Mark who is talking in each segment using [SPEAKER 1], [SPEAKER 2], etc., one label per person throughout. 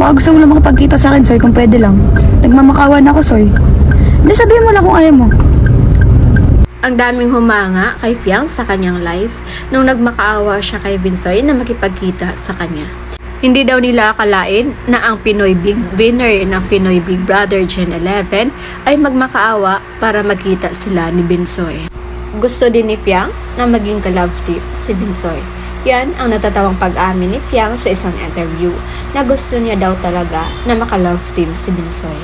[SPEAKER 1] Baka gusto mo lang makapagkita sa akin, Soy, kung pwede lang. Nagmamakawan ako, Soy. Hindi, sabihin mo lang kung ayaw mo.
[SPEAKER 2] Ang daming humanga kay Fiang sa kanyang life nung nagmakaawa siya kay Binsoy na makipagkita sa kanya. Hindi daw nila akalain na ang Pinoy Big Winner ng Pinoy Big Brother Gen 11 ay magmakaawa para magkita sila ni Binsoy. Gusto din ni Fiang na maging ka-love team si Binsoy. Yan ang natatawang pag-amin ni Fiang sa isang interview na gusto niya daw talaga na maka-love team si Binsoy.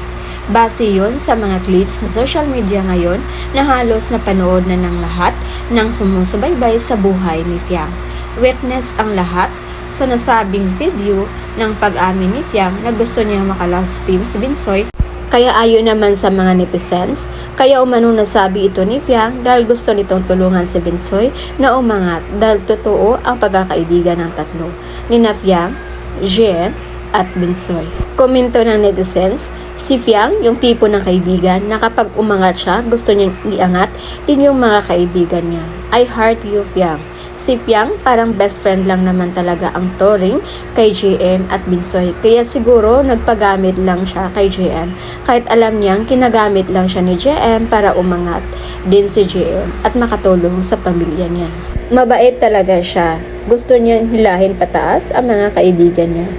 [SPEAKER 2] Base yun sa mga clips sa social media ngayon na halos napanood na ng lahat ng sumusubaybay sa buhay ni Fiang. Witness ang lahat sa nasabing video ng pag-amin ni Fiang na gusto niya maka-love team si Binsoy. Kaya ayon naman sa mga netizens, kaya umano nasabi ito ni Fiang dahil gusto nitong tulungan si Binsoy na umangat dahil totoo ang pagkakaibigan ng tatlo, nina Fiang, Jem, at Binsoy. Komento ng netizens, si Fiang yung tipo ng kaibigan na kapag umangat siya, gusto niyang iangat din yung mga kaibigan niya. I heart you, Fiang. Si Fiang parang best friend lang naman talaga ang touring kay JM at Binsoy. Kaya siguro nagpagamit lang siya kay JM kahit alam niyang kinagamit lang siya ni JM para umangat din si JM at makatulong sa pamilya niya. Mabait talaga siya. Gusto niya hilahin pataas ang mga kaibigan niya.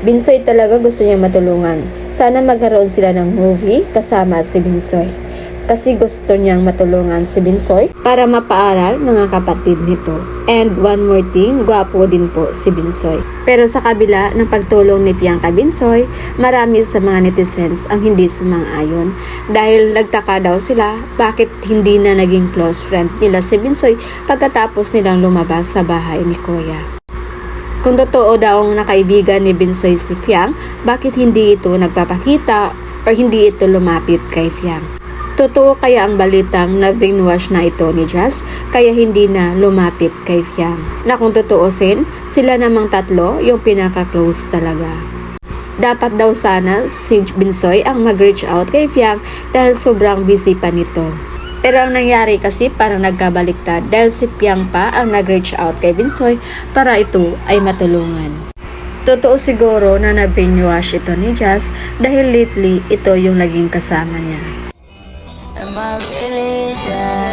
[SPEAKER 2] Binsoy talaga gusto niya matulungan. Sana magkaroon sila ng movie kasama si Binsoy. Kasi gusto niyang matulungan si Binsoy para mapaaral mga kapatid nito. And one more thing, gwapo din po si Binsoy. Pero sa kabila ng pagtulong ni Fiang kay Binsoy, marami sa mga netizens ang hindi sumang-ayon. Dahil nagtaka daw sila bakit hindi na naging close friend nila si Binsoy pagkatapos nilang lumabas sa bahay ni Kuya. Kung totoo daw ang nakaibigan ni Binsoy si Fiang, bakit hindi ito nagpapakita o hindi ito lumapit kay Fiang? Totoo kaya ang balitang na brainwash na ito ni Jazz kaya hindi na lumapit kay Fiang? Na kung totoosin, sila namang tatlo yung pinaka-close talaga. Dapat daw sana si Binsoy ang mag-reach out kay Fiang dahil sobrang busy pa nito. Pero ang nangyari kasi parang nagkabaliktad dahil si Fiang pa ang nag-reach out kay Binsoy para ito ay matulungan. Totoo siguro na na-brainwash ito ni Jazz dahil lately ito yung naging kasama niya.
[SPEAKER 3] Am I really there?